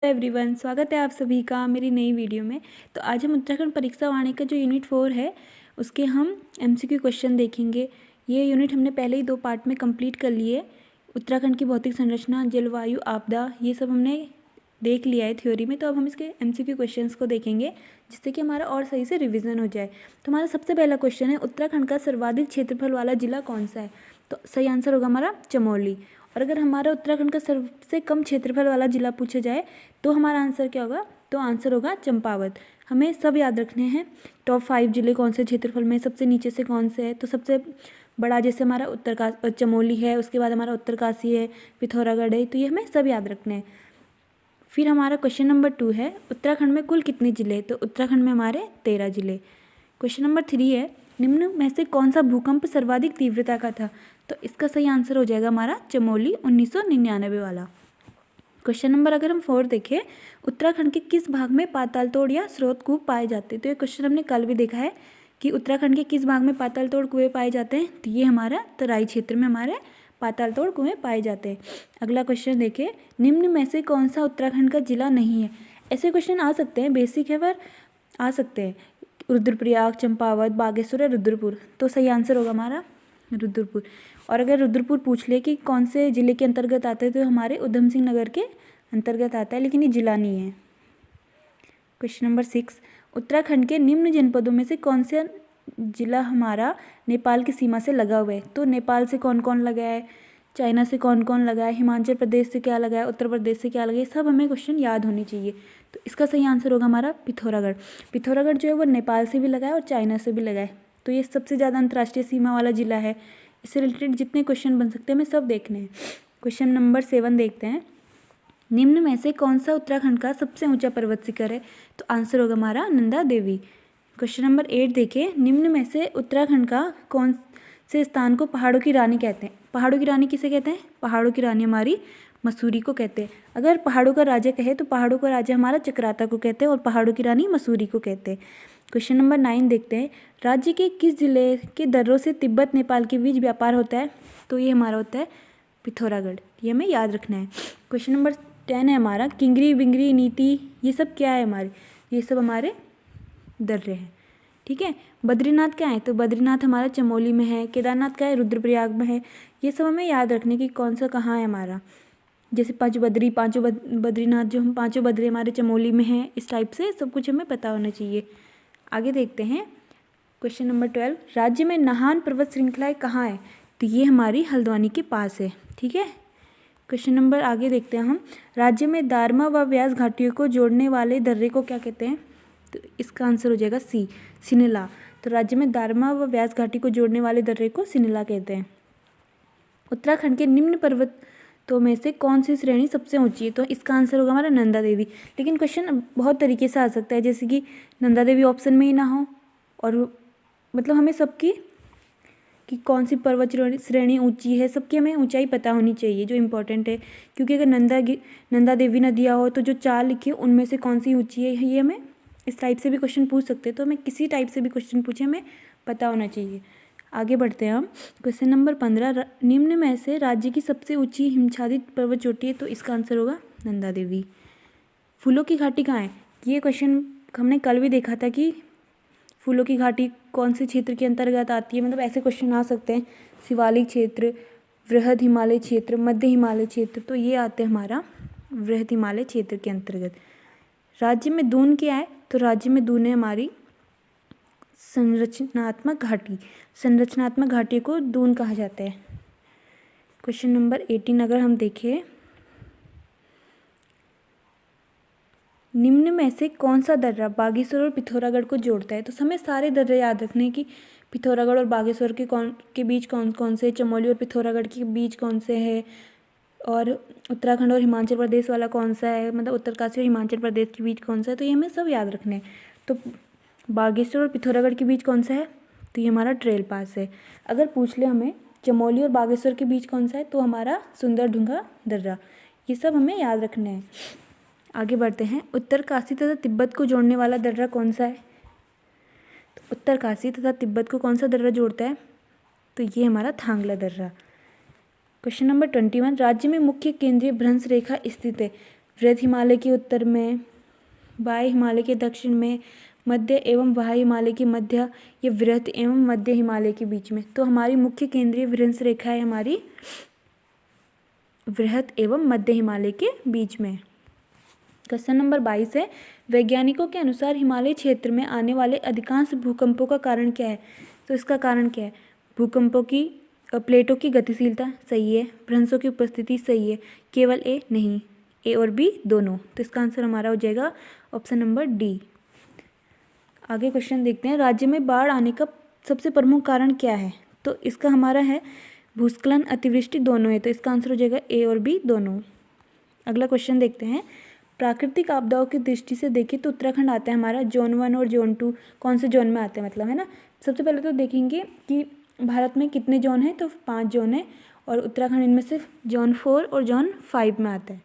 Everyone, स्वागत है आप सभी का मेरी नई वीडियो में। तो आज हम उत्तराखंड परीक्षा वाणी का जो यूनिट 4 है उसके हम एमसीक्यू क्वेश्चन देखेंगे। ये यूनिट हमने पहले ही 2 पार्ट में कंप्लीट कर लिए। उत्तराखंड की भौतिक संरचना, जलवायु, आपदा, ये सब हमने देख लिया है थ्योरी में। तो अब हम इसके एमसीक्यू क्वेश्चंस को देखेंगे जिससे कि हमारा और सही से रिविजन हो जाए। तो हमारा सबसे पहला क्वेश्चन है, उत्तराखंड का सर्वाधिक क्षेत्रफल वाला जिला कौन सा है? तो सही आंसर होगा हमारा चमोली। और अगर हमारा उत्तराखंड का सबसे कम क्षेत्रफल वाला जिला पूछा जाए तो हमारा आंसर क्या होगा? तो आंसर होगा चंपावत। हमें सब याद रखने हैं। टॉप 5 जिले कौन से क्षेत्रफल में, सबसे नीचे से कौन से है। तो सबसे बड़ा जैसे हमारा चमोली है, उसके बाद हमारा उत्तरकाशी है, पिथौरागढ़ है। तो ये हमें सब याद रखने हैं। फिर हमारा क्वेश्चन नंबर 2 है, उत्तराखंड में कुल कितने जिले? तो उत्तराखंड में हमारे 13 जिले। क्वेश्चन नंबर 3 है, निम्न में से कौन सा भूकंप सर्वाधिक तीव्रता का था? तो इसका सही आंसर हो जाएगा हमारा चमोली 1999 वाला। क्वेश्चन नंबर अगर हम 4 देखें, उत्तराखंड के किस भाग में पाताल तोड़ या स्रोत कूप पाए जाते हैं? तो ये क्वेश्चन हमने कल भी देखा है कि उत्तराखंड के किस भाग में पाताल तोड़ कुएं पाए जाते हैं। तो ये हमारा तराई क्षेत्र में हमारे पाताल तोड़ कुएं पाए जाते हैं। अगला क्वेश्चन देखें, निम्न में से कौन सा उत्तराखंड का जिला नहीं है? ऐसे क्वेश्चन आ सकते हैं, बेसिक है पर आ सकते हैं। रुद्रप्रयाग, चंपावत, बागेश्वर या रुद्रपुर। तो सही आंसर होगा हमारा रुद्रपुर। और अगर रुद्रपुर पूछ ले कि कौन से जिले के अंतर्गत आते हैं तो हमारे उधम सिंह नगर के अंतर्गत आता है, लेकिन ये जिला नहीं है। क्वेश्चन नंबर 6, उत्तराखंड के निम्न जनपदों में से कौन सा जिला हमारा नेपाल की सीमा से लगा हुआ है? तो नेपाल से कौन कौन लगा है, चाइना से कौन कौन लगा है, हिमाचल प्रदेश से क्या लगा है, उत्तर प्रदेश से क्या लगा है, सब हमें क्वेश्चन याद होने चाहिए। तो इसका सही आंसर होगा हमारा पिथौरागढ़। पिथौरागढ़ जो है वो नेपाल से भी लगा है और चाइना से भी लगा है। तो ये सबसे ज़्यादा अंतर्राष्ट्रीय सीमा वाला जिला है। इससे रिलेटेड जितने क्वेश्चन बन सकते हैं हमें सब देखने हैं। क्वेश्चन नंबर 7 देखते हैं, निम्न में से कौन सा उत्तराखंड का सबसे ऊंचा पर्वत शिखर है? तो आंसर होगा हमारा नंदा देवी। क्वेश्चन नंबर 8 देखिए, निम्न में से उत्तराखंड का कौन से स्थान को पहाड़ों की रानी कहते हैं? पहाड़ों की रानी किसे कहते हैं? पहाड़ों की रानी हमारी मसूरी को कहते हैं। अगर पहाड़ों का राजा कहे तो पहाड़ों का राजा हमारा चक्राता को कहते हैं और पहाड़ों की रानी मसूरी को कहते हैं। क्वेश्चन नंबर 9 देखते हैं, राज्य के किस जिले के दर्रों से तिब्बत नेपाल के बीच व्यापार होता है? तो ये हमारा होता है पिथौरागढ़। ये हमें याद रखना है। क्वेश्चन नंबर 10 है हमारा, किंगरी बिंगरी नीति, ये सब क्या है हमारे? ये सब हमारे दर्रे हैं। ठीक है। बद्रीनाथ क्या है? तो बद्रीनाथ हमारा चमोली में है। केदारनाथ क्या है? रुद्रप्रयाग में है। ये सब हमें याद रखने की कौन सा कहाँ है हमारा। जैसे पांचों बद्रीनाथ, जो हम पांचों बद्री हमारे चमोली में हैं। इस टाइप से सब कुछ हमें पता होना चाहिए। आगे देखते हैं क्वेश्चन नंबर 12, राज्य में नाहन पर्वत श्रृंखलाएँ कहाँ है? तो ये हमारी हल्द्वानी के पास है। ठीक है। क्वेश्चन नंबर आगे देखते हैं हम, राज्य में दारमा व व्यास घाटियों को जोड़ने वाले दर्रे को क्या कहते हैं? तो इसका आंसर हो जाएगा सी, सिनिला। तो राज्य में दारमा व व्यास घाटी को जोड़ने वाले दर्रे को सिनिला कहते हैं। उत्तराखंड के निम्न पर्वतों में से कौन सी श्रेणी सबसे ऊंची है? तो इसका आंसर होगा हमारा नंदा देवी। लेकिन क्वेश्चन बहुत तरीके से आ सकता है, जैसे कि नंदा देवी ऑप्शन में ही ना हो, और मतलब हमें सबकी कि कौन सी पर्वत श्रेणी ऊंची है, सबकी हमें ऊंचाई पता होनी चाहिए, जो इम्पोर्टेंट है। क्योंकि अगर नंदा देवी न दिया हो तो जो 4 लिखी उनमें से कौन सी ऊंची है, ये हमें इस टाइप से भी क्वेश्चन पूछ सकते हैं। तो हमें किसी टाइप से भी क्वेश्चन पूछे हमें पता होना चाहिए। आगे बढ़ते हैं हम। क्वेश्चन नंबर 15, निम्न में से राज्य की सबसे ऊंची हिमच्छादित पर्वत चोटी है? तो इसका आंसर होगा नंदा देवी। फूलों की घाटी कहाँ है? ये क्वेश्चन हमने कल भी देखा था कि फूलों की घाटी कौन से क्षेत्र के अंतर्गत आती है। मतलब ऐसे क्वेश्चन आ सकते हैं, शिवालिक क्षेत्र, वृहद हिमालय क्षेत्र, मध्य हिमालय क्षेत्र। तो ये आते हैं हमारा वृहद हिमालय क्षेत्र के अंतर्गत। राज्य में दून क्या है? तो राज्य में दून है हमारी संरचनात्मक घाटी। संरचनात्मक घाटी को दून कहा जाता है। क्वेश्चन नंबर 18 अगर हम देखें, निम्न में से कौन सा दर्रा बागेश्वर और पिथौरागढ़ को जोड़ता है? तो हमें सारे दर्रे याद रखने की, पिथौरागढ़ और बागेश्वर के बीच कौन कौन से, चमोली और पिथौरागढ़ के बीच कौन से है, और उत्तराखंड और हिमाचल प्रदेश वाला कौन सा है, मतलब उत्तरकाशी और हिमाचल प्रदेश के बीच कौन सा है। तो ये हमें सब याद रखने हैं। तो बागेश्वर और पिथौरागढ़ के बीच कौन सा है? तो ये हमारा ट्रेल पास है। अगर पूछ ले हमें चमोली और बागेश्वर के बीच कौन सा है, तो हमारा सुंदरढूंगा दर्रा। ये सब हमें याद रखने हैं। आगे बढ़ते हैं, उत्तरकाशी तथा तिब्बत को जोड़ने वाला दर्रा कौन सा है? तो उत्तरकाशी तथा तिब्बत को कौन सा दर्रा जोड़ता है? तो ये हमारा थांगला दर्रा। क्वेश्चन नंबर 21, राज्य में मुख्य केंद्रीय भ्रंश रेखा स्थित है? वृहद हिमालय के उत्तर में, वाय हिमालय के दक्षिण में, मध्य एवं वाय हिमालय के मध्य, ये वृहद एवं मध्य हिमालय के बीच में। तो हमारी मुख्य केंद्रीय विभ्रंश रेखा है हमारी वृहद एवं मध्य हिमालय के बीच में। क्वेश्चन नंबर 22 है, वैज्ञानिकों के अनुसार हिमालय क्षेत्र में आने वाले अधिकांश भूकंपों का कारण क्या है? तो इसका कारण क्या है? भूकंपों की प्लेटों की गतिशीलता, सही है। भ्रंशों की उपस्थिति, सही है। केवल ए, नहीं, ए और बी दोनों। तो इसका आंसर हमारा हो जाएगा ऑप्शन नंबर डी। आगे क्वेश्चन देखते हैं, राज्य में बाढ़ आने का सबसे प्रमुख कारण क्या है? तो इसका हमारा है भूस्खलन, अतिवृष्टि, दोनों है। तो इसका आंसर हो जाएगा ए और बी दोनों। अगला क्वेश्चन देखते हैं, प्राकृतिक आपदाओं की दृष्टि से देखें तो उत्तराखंड आता है हमारा जोन 1 और जोन 2, कौन से जोन में आते हैं मतलब, है ना। सबसे पहले तो देखेंगे कि भारत में कितने जोन हैं, तो 5 जोन है और उत्तराखंड इनमें सिर्फ जोन 4 और जोन 5 में आता है।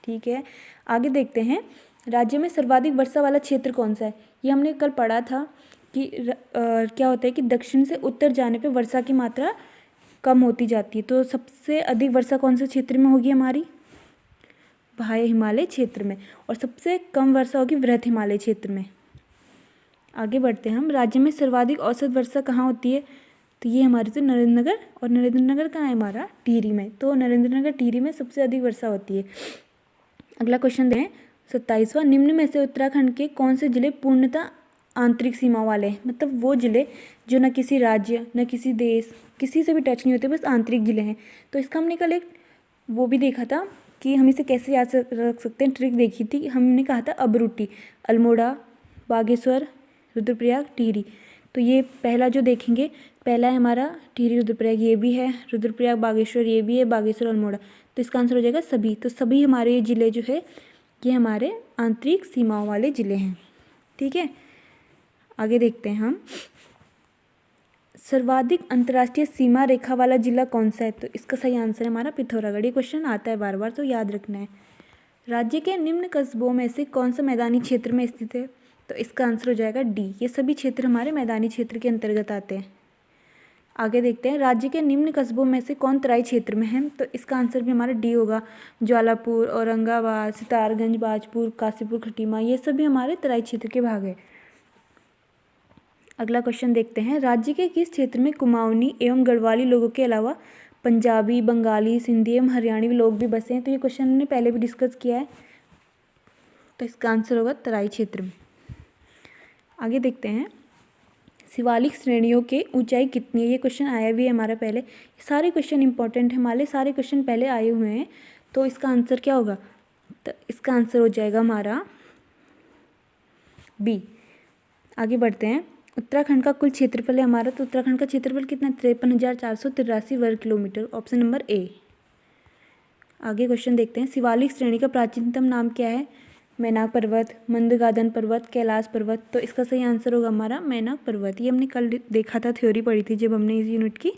ठीक है, आगे देखते हैं, राज्य में सर्वाधिक वर्षा वाला क्षेत्र कौन सा है? ये हमने कल पढ़ा था कि क्या होता है कि दक्षिण से उत्तर जाने पे वर्षा की मात्रा कम होती जाती है। तो सबसे अधिक वर्षा कौन से क्षेत्र में होगी हमारी? वाय हिमालय क्षेत्र में। और सबसे कम वर्षा होगी वृहद हिमालय क्षेत्र में। आगे बढ़ते हैं हम, राज्य में सर्वाधिक औसत वर्षा कहाँ होती है? तो ये हमारे से नरेंद्रनगर, और नरेंद्रनगर कहाँ है हमारा? टिहरी में। तो नरेंद्रनगर टिहरी में सबसे अधिक वर्षा होती है। अगला क्वेश्चन दें 27वां, निम्न में से उत्तराखंड के कौन से जिले पूर्णतः आंतरिक सीमा वाले हैं? मतलब वो जिले जो न किसी राज्य, न किसी देश, किसी से भी टच नहीं होते, बस आंतरिक जिले हैं। तो इसका हमने कल एक वो भी देखा था कि हम इसे कैसे याद रख सकते हैं, ट्रिक देखी थी। हमने कहा था अबरूटी, अल्मोड़ा, बागेश्वर, रुद्रप्रयाग, टिहरी। तो ये पहला जो देखेंगे, पहला है हमारा टिहरी रुद्रप्रयाग, ये भी है, रुद्रप्रयाग बागेश्वर ये भी है, बागेश्वर अल्मोड़ा। तो इसका आंसर हो जाएगा सभी। तो सभी हमारे ये ज़िले जो है ये हमारे आंतरिक सीमाओं वाले ज़िले हैं। ठीक है, आगे देखते हैं हम, सर्वाधिक अंतर्राष्ट्रीय सीमा रेखा वाला जिला कौन सा है? तो इसका सही आंसर है हमारा पिथौरागढ़। ये क्वेश्चन आता है बार बार, तो याद रखना है। राज्य के निम्न कस्बों में से कौन सा मैदानी क्षेत्र में स्थित है? तो इसका आंसर हो जाएगा डी। ये सभी क्षेत्र हमारे मैदानी क्षेत्र के अंतर्गत आते हैं। आगे देखते हैं, राज्य के निम्न कस्बों में से कौन तराई क्षेत्र में है? तो इसका आंसर भी हमारा डी होगा। ज्वालापुर, औरंगाबाद, सितारगंज, बाजपुर, काशीपुर, खटीमा, ये सभी हमारे तराई क्षेत्र के भाग हैं। अगला क्वेश्चन देखते हैं, राज्य के किस क्षेत्र में कुमाऊनी एवं गढ़वाली लोगों के अलावा पंजाबी, बंगाली, सिंधी एवं हरियाणवी लोग भी बसे हैं? तो ये क्वेश्चन हमने पहले भी डिस्कस किया है। तो इसका आंसर होगा तराई क्षेत्र में। आगे देखते हैं, शिवालिक श्रेणियों के ऊंचाई कितनी है? ये क्वेश्चन आया भी है हमारा पहले। सारे क्वेश्चन इंपॉर्टेंट है हमारे, सारे क्वेश्चन पहले आए हुए हैं। तो इसका आंसर क्या होगा? तो इसका आंसर हो जाएगा हमारा बी। आगे बढ़ते हैं, उत्तराखंड का कुल क्षेत्रफल है हमारा। तो उत्तराखंड का क्षेत्रफल कितना? 53,483 वर्ग किलोमीटर, ऑप्शन नंबर ए। आगे क्वेश्चन देखते हैं, शिवालिक श्रेणी का प्राचीनतम नाम क्या है? मैनाक पर्वत, मंदगादन पर्वत, कैलाश पर्वत। तो इसका सही आंसर होगा हमारा मैनाक पर्वत। ये हमने कल देखा था, थ्योरी पढ़ी थी जब हमने इस यूनिट की।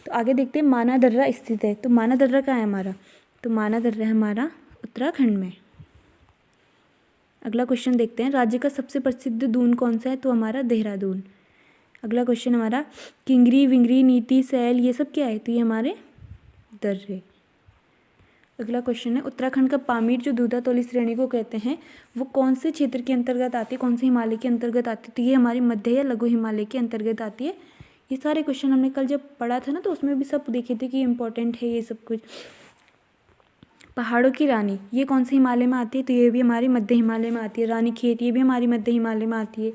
तो आगे देखते हैं, माना दर्रा स्थित है। तो माना दर्रा कहाँ है हमारा? तो माना दर्रा है हमारा उत्तराखंड में। अगला क्वेश्चन देखते हैं, राज्य का सबसे प्रसिद्ध दून कौन सा है? तो हमारा देहरादून। अगला क्वेश्चन हमारा, किंगरी, विंगरी, नीति, सैल, ये सब क्या है? तो ये हमारे दर्रे। अगला क्वेश्चन है, उत्तराखंड का पामीर जो दूधातोली श्रेणी को कहते हैं वो कौन से क्षेत्र के अंतर्गत आती है, कौन से हिमालय के अंतर्गत आती है? तो ये हमारी मध्य या लघु हिमालय के अंतर्गत आती है। ये सारे क्वेश्चन हमने कल जब पढ़ा था ना, तो उसमें भी सब देखे थे कि इम्पोर्टेंट है ये सब कुछ। पहाड़ों की रानी, ये कौन से हिमालय में आती है? तो ये भी हमारी मध्य हिमालय में आती है। रानीखेत, ये भी हमारी मध्य हिमालय में आती है।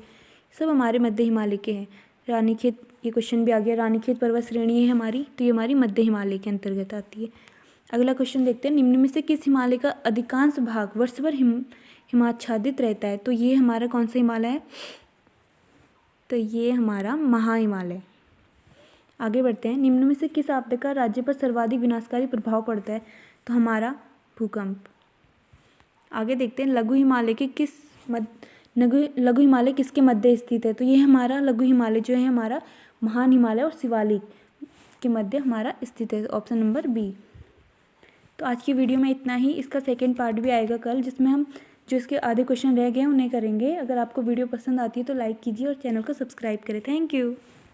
सब हमारे मध्य हिमालय के हैं। रानीखेत, ये क्वेश्चन भी आ गया, रानीखेत पर्वत श्रेणी है हमारी, तो ये हमारी मध्य हिमालय के अंतर्गत आती है। अगला क्वेश्चन देखते हैं, निम्न में से किस हिमालय का अधिकांश भाग वर्ष भर हिमाच्छादित रहता है? तो ये हमारा कौन सा हिमालय है? तो ये हमारा महा हिमालय। आगे बढ़ते हैं, निम्न में से किस आपदा का राज्य पर सर्वाधिक विनाशकारी प्रभाव पड़ता है? तो हमारा भूकंप। आगे देखते हैं, लघु हिमालय किसके मध्य स्थित है? तो ये हमारा लघु हिमालय जो है हमारा महान हिमालय और शिवालिक के मध्य हमारा स्थित है, ऑप्शन नंबर बी। तो आज की वीडियो में इतना ही। इसका सेकंड पार्ट भी आएगा कल, जिसमें हम जो इसके आधे क्वेश्चन रह गए हैं उन्हें करेंगे। अगर आपको वीडियो पसंद आती है तो लाइक कीजिए और चैनल को सब्सक्राइब करें। Thank you.